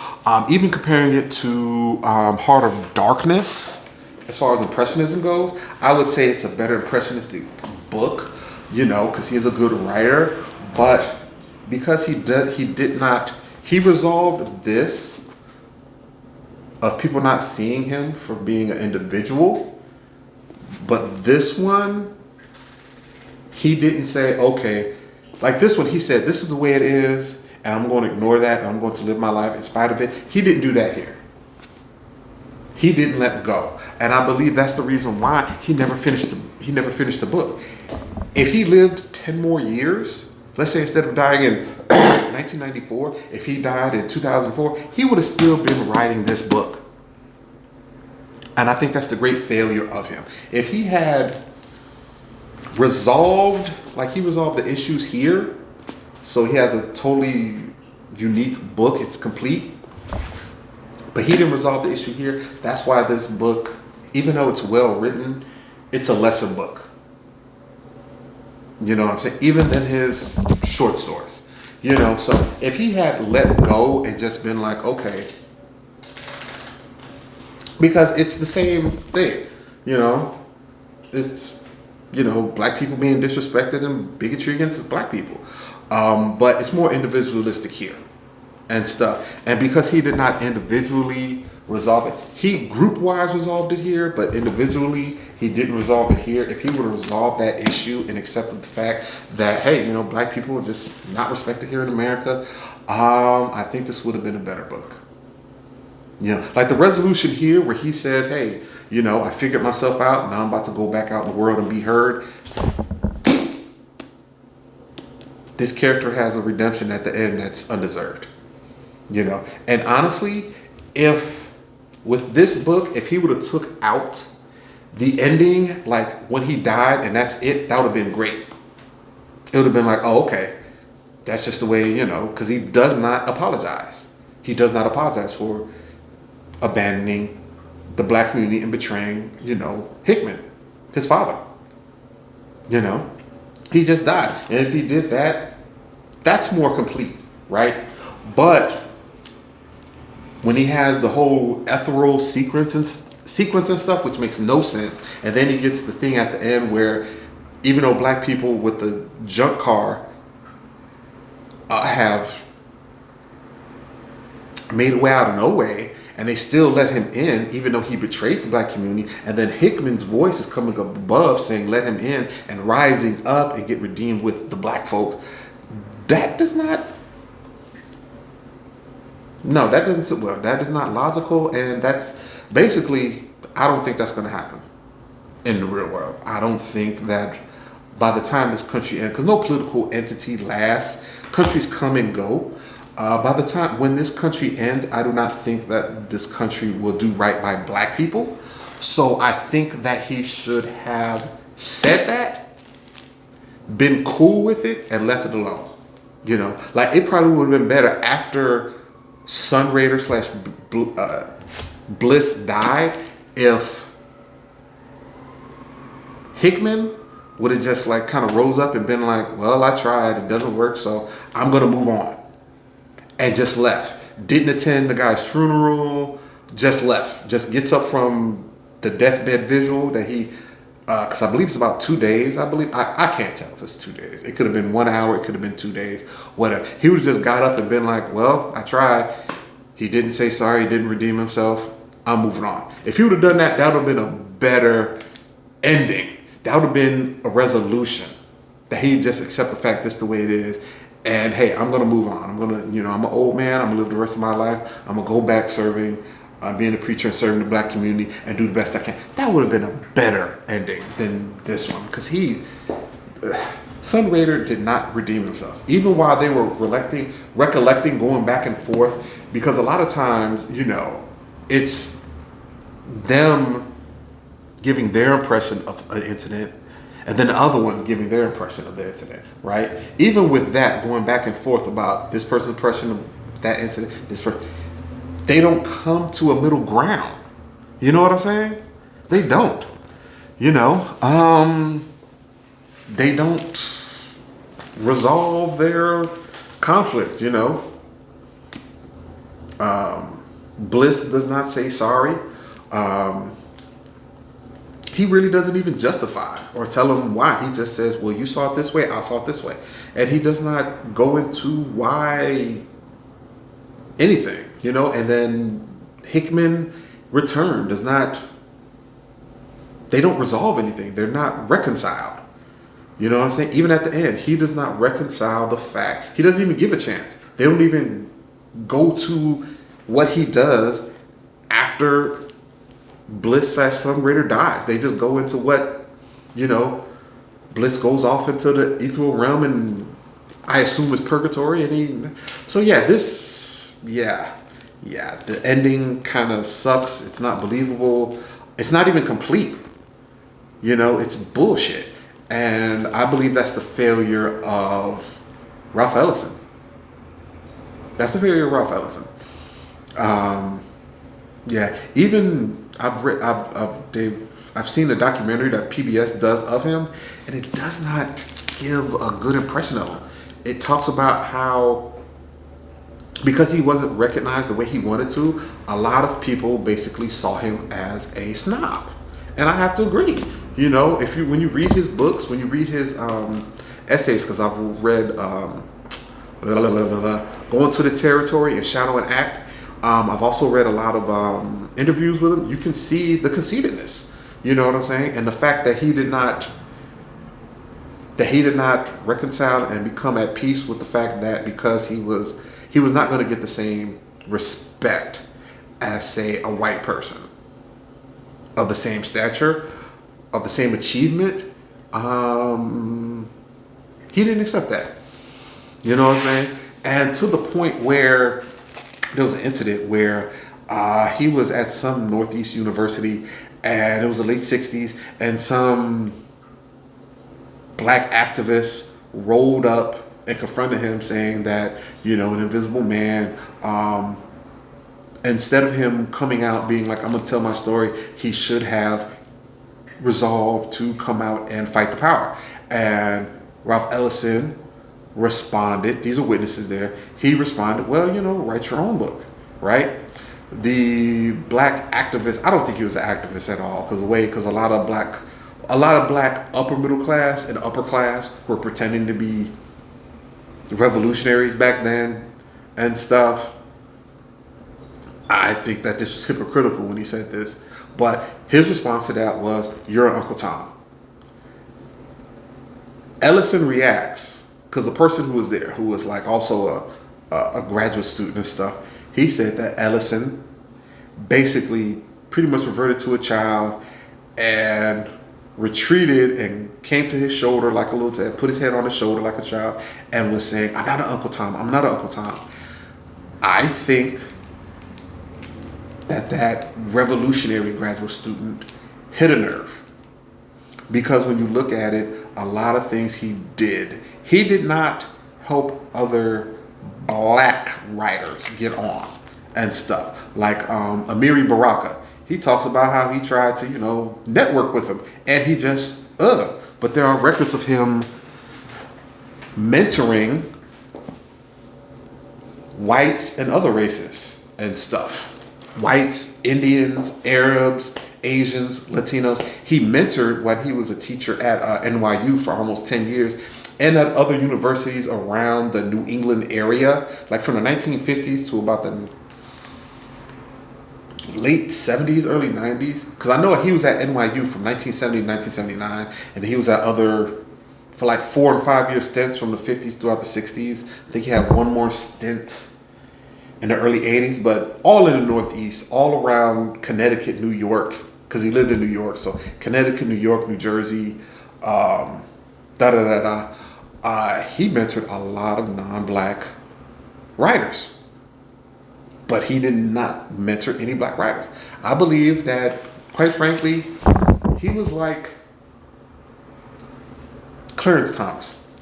Even comparing it to Heart of Darkness, as far as Impressionism goes, I would say it's a better impressionistic book, because he is a good writer. But because he resolved this of people not seeing him for being an individual. But this one, he didn't say, okay, like this one, he said, this is the way it is, and I'm going to ignore that, and I'm going to live my life in spite of it. He didn't do that here. He didn't let go. And I believe that's the reason why he never finished the book. If he lived 10 more years, let's say instead of dying in 1994, if he died in 2004, he would have still been writing this book. And I think that's the great failure of him. If he had resolved the issues here, so he has a totally unique book, it's complete, but he didn't resolve the issue here. That's why this book, even though it's well written, it's a lesser book. You know what I'm saying? Even than his short stories. So if he had let go and just been like, okay, because it's the same thing, it's, black people being disrespected and bigotry against black people. But it's more individualistic here and stuff. And because he did not individually resolve it, he group-wise resolved it here, but individually he didn't resolve it here. If he would have resolved that issue and accepted the fact that, hey, black people are just not respected here in America, I think this would have been a better book. Like the resolution here where he says, hey, I figured myself out, now I'm about to go back out in the world and be heard. This character has a redemption at the end that's undeserved. And honestly, if with this book, if he would have took out the ending, like when he died and that's it, that would have been great. It would have been like, oh, okay, that's just the way, because he does not apologize. He does not apologize for abandoning the black community and betraying, Hickman, his father. He just died. And if he did that, that's more complete, right? But when he has the whole ethereal sequence and stuff, which makes no sense, and then he gets the thing at the end where even though black people with the junk car have made a way out of no way, and they still let him in, even though he betrayed the black community, and then Hickman's voice is coming up above saying let him in and rising up and get redeemed with the black folks. That does not... No, that doesn't sit well. That is not logical, and that's basically, I don't think that's going to happen in the real world. I don't think that by the time this country ends, because no political entity lasts, countries come and go. By the time when this country ends, I do not think that this country will do right by black people. So I think that he should have said that, been cool with it, and left it alone. Like it probably would have been better after Sun Raider / Bliss died, if Hickman would have just like kind of rose up and been like, well, I tried, it doesn't work, so I'm gonna move on, and just left. Didn't attend the guy's funeral, just left. Just gets up from the deathbed visual that he, because I believe it's about 2 days. I can't tell if it's 2 days. It could have been 1 hour. It could have been 2 days. Whatever. He would have just got up and been like, well, I tried. He didn't say sorry. He didn't redeem himself. I'm moving on. If he would have done that, that would have been a better ending. That would have been a resolution. That he just accept the fact this is the way it is. And hey, I'm gonna move on. I'm an old man. I'm gonna live the rest of my life. I'm gonna go back serving, being a preacher and serving the black community and do the best I can. That would have been a better ending than this one, because Sun Raider did not redeem himself, even while they were recollecting, going back and forth, because a lot of times, it's them giving their impression of an incident, and then the other one giving their impression of the incident, right? Even with that, going back and forth about this person's impression of that incident, they don't come to a middle ground. You know what I'm saying? They don't. They don't resolve their conflict, Bliss does not say sorry. He really doesn't even justify or tell him why. He just says, well, you saw it this way, I saw it this way. And he does not go into why anything, and then Hickman return they don't resolve anything. They're not reconciled. You know what I'm saying? Even at the end, he does not reconcile the fact. He doesn't even give a chance. They don't even go to what he does after Bliss / Sun Raider dies. They just go into what, Bliss goes off into the ethereal realm, and I assume it's purgatory. The ending kind of sucks. It's not believable. It's not even complete. It's bullshit. And I believe that's the failure of Ralph Ellison. That's the failure of Ralph Ellison. Even I've seen the documentary that PBS does of him, and it does not give a good impression of him. It talks about how, because he wasn't recognized the way he wanted to, a lot of people basically saw him as a snob. And I have to agree. When you read his books, when you read his essays, because I've read Going to the Territory and Shadow and Act. I've also read a lot of interviews with him. You can see the conceitedness. You know what I'm saying? And the fact that he did not reconcile and become at peace with the fact that because he was not going to get the same respect as, say, a white person of the same stature, of the same achievement. He didn't accept that. You know what I'm saying? And to the point where there was an incident where he was at some Northeast university, and it was the late 60s, and some black activist rolled up and confronted him saying that, an invisible man, instead of him coming out being like, I'm going to tell my story, he should have resolved to come out and fight the power. And Ralph Ellison responded, these are witnesses there, he responded, well, write your own book, right? The black activist, I don't think he was an activist at all, because a lot of black upper middle class and upper class were pretending to be revolutionaries back then and stuff. I think that this was hypocritical when he said this, but his response to that was, you're an Uncle Tom. Ellison reacts, because the person who was there, who was like also a graduate student and stuff, he said that Ellison basically pretty much reverted to a child and retreated and came to his shoulder like a little child, put his head on his shoulder like a child, and was saying, I'm not an Uncle Tom, I'm not an Uncle Tom. I think that revolutionary graduate student hit a nerve. Because when you look at it, a lot of things he did not help other black writers get on and stuff. Like Amiri Baraka, he talks about how he tried to, network with him, and he just But there are records of him mentoring whites and other races and stuff. Whites, Indians, Arabs, Asians, Latinos. He mentored when he was a teacher at NYU for almost 10 years, and at other universities around the New England area, like from the 1950s to about the late 70s, early 90s. Because I know he was at NYU from 1970 to 1979, and he was at other, for like 4 and 5 year stints from the 50s throughout the 60s. I think he had one more stint in the early 80s, but all in the Northeast, all around Connecticut, New York, because he lived in New York. So Connecticut, New York, New Jersey, he mentored a lot of non-black writers, but he did not mentor any black writers. I believe that, quite frankly, he was like Clarence Thomas.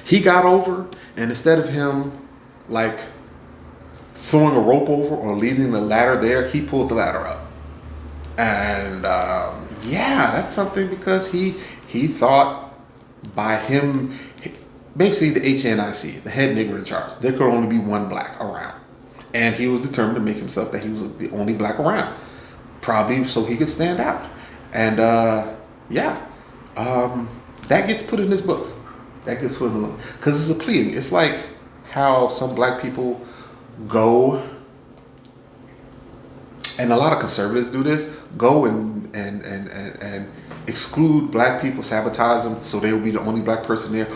He got over, and instead of him like throwing a rope over or leading the ladder there, he pulled the ladder up. And that's something, because he thought by him, basically the HNIC, the head nigger in charge, there could only be one black around. And he was determined to make himself that he was the only black around, probably so he could stand out. And that gets put in this book. That gets put in the book because it's a pleading. It's like how some black people go, and a lot of conservatives do this, go and exclude black people, sabotage them so they will be the only black person there.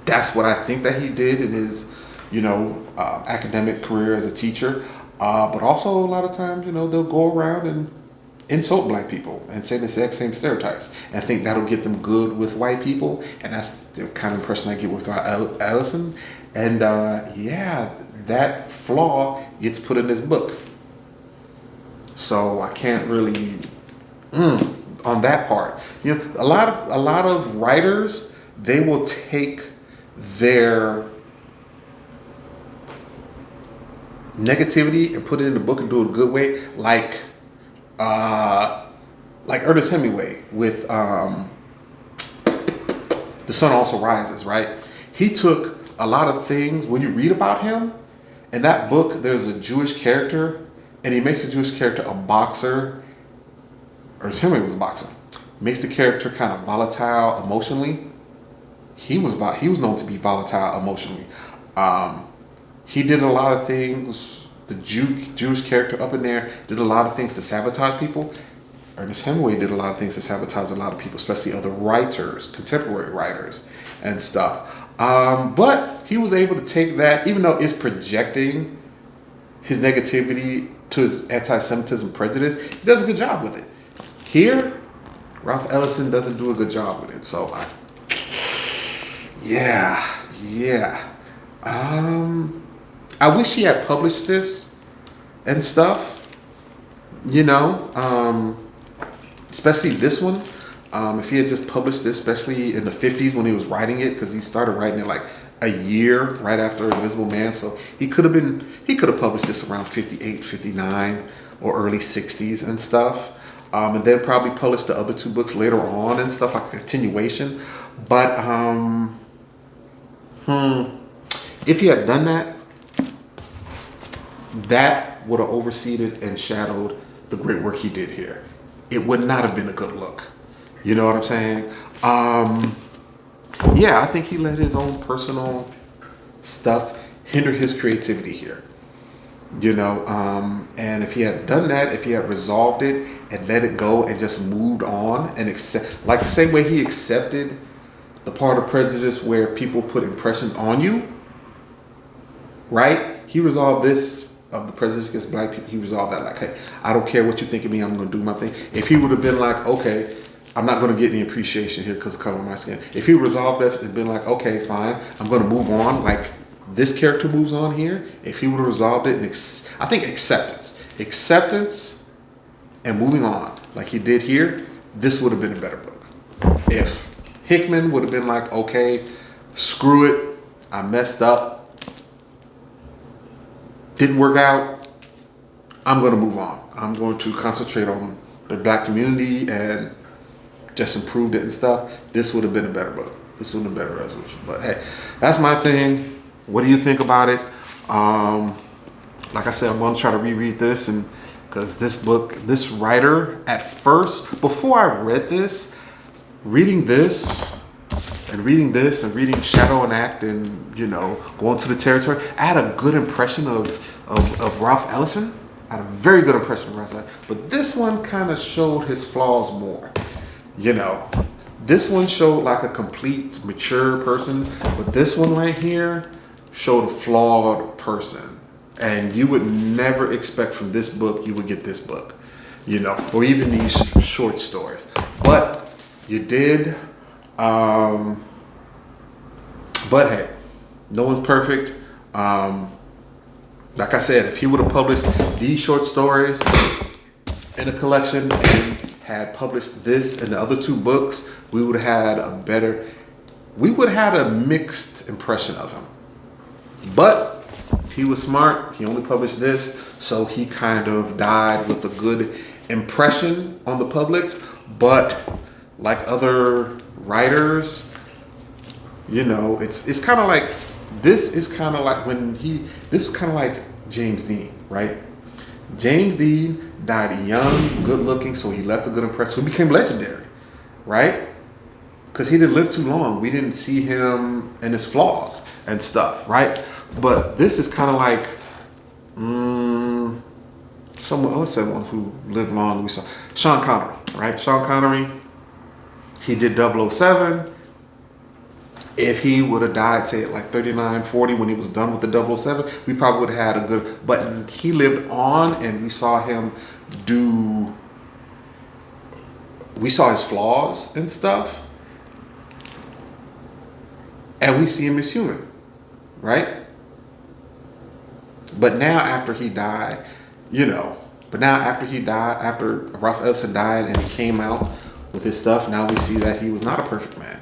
That's what I think that he did in his academic career as a teacher, but also a lot of times they'll go around and insult black people and say the exact same stereotypes and think that'll get them good with white people. And that's the kind of impression I get with Ralph Ellison. And that flaw gets put in this book. So I can't really on that part. A lot of writers, they will take their negativity and put it in the book and do it a good way, like Ernest Hemingway with The Sun Also Rises, right? He took a lot of things, when you read about him, in that book, there's a Jewish character, and he makes the Jewish character a boxer. Ernest Hemingway was a boxer. Makes the character kind of volatile emotionally. He was known to be volatile emotionally. He did a lot of things. The Jewish character up in there did a lot of things to sabotage people. Ernest Hemingway did a lot of things to sabotage a lot of people, especially other writers, contemporary writers and stuff. But he was able to take that, even though it's projecting his negativity to his anti-Semitism prejudice, he does a good job with it. Here, Ralph Ellison doesn't do a good job with it. So, I wish he had published this and stuff, especially this one. If he had just published this, especially in the 50s when he was writing it, because he started writing it like a year right after Invisible Man. So he could have published this around 58, 59 or early 60s and stuff. And then probably published the other two books later on and stuff, like a continuation. But if he had done that, that would have overseeded and shadowed the great work he did here. It would not have been a good look. You know what I'm saying? I think he let his own personal stuff hinder his creativity here. And if he had done that, if he had resolved it and let it go and just moved on and accept, like the same way he accepted the part of prejudice where people put impressions on you, right? He resolved this of the prejudice against black people. He resolved that like, hey, I don't care what you think of me, I'm going to do my thing. If he would have been like, okay, I'm not going to get any appreciation here because of the color of my skin. If he resolved that and been like, okay, fine, I'm going to move on, like this character moves on here. If he would have resolved it, and I think acceptance and moving on like he did here, this would have been a better book. If Hickman would have been like, okay, screw it, I messed up, Didn't work out. I'm going to move on. I'm going to concentrate on the black community and just improved it and stuff. This would have been a better book. This would have been a better resolution. But hey, that's my thing. What do you think about it? Like I said, I'm going to try to reread this, and because this book, this writer, at first, before I read this, reading this and reading this and reading Shadow and Act and, you know, going to the territory, I had a good impression of Ralph Ellison. I had a very good impression of Ralph Ellison. But this one kind of showed his flaws more. You know, this one showed like a complete mature person, but this one right here showed a flawed person. And you would never expect from this book you would get this book, you know, or even these short stories. But you did. But hey, no one's perfect. Like I said, if he would have published these short stories in a collection and had published this and the other two books, we would have had a mixed impression of him. But he was smart. He only published this, so he kind of died with a good impression on the public. But like other writers, you know, it's kind of like, this is kind of like this is kind of like James Dean, right? James Dean died young, good looking, so he left a good impression. He became legendary, right? Because he didn't live too long. We didn't see him and his flaws and stuff, right? But this is kind of like let's say one who lived long. We saw Sean Connery, right? Sean Connery, he did 007. If he would have died, say at like 39, 40, when he was done with the 007, we probably would have had a good, but he lived on, and we saw him we saw his flaws and stuff, and we see him as human, right? But now after he died, you know, after Ralph Ellison died and he came out with his stuff, now we see that he was not a perfect man.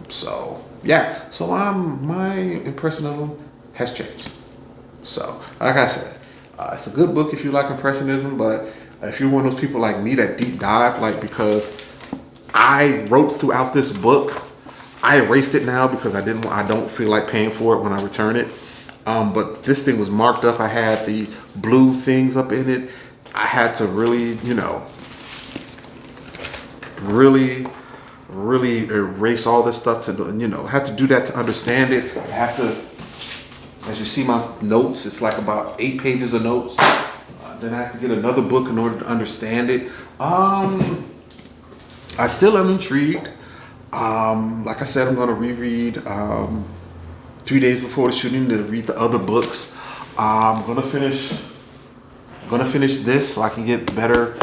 So yeah, so my impression of him has changed. So like I said, it's a good book if you like impressionism, but if you're one of those people like me that deep dive, like, because I wrote throughout this book, I erased it now because I don't feel like paying for it when I return it. But this thing was marked up. I had the blue things up in it. I had to really, you know, really erase all this stuff to, you know, I had to do that to understand it. I have to, as you see my notes, it's like about 8 pages of notes. Then I have to get another book in order to understand it. I still am intrigued. Like I said, I'm going to reread 3 days before the shooting to read the other books. I'm gonna finish this so I can get better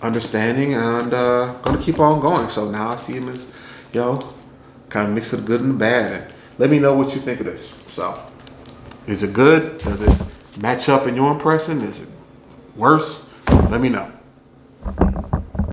understanding, and gonna keep on going. So now I see him as, kind of mix of the good and the bad. And let me know what you think of this. So, is it good? Does it match up in your impression? Is it worse? Let me know.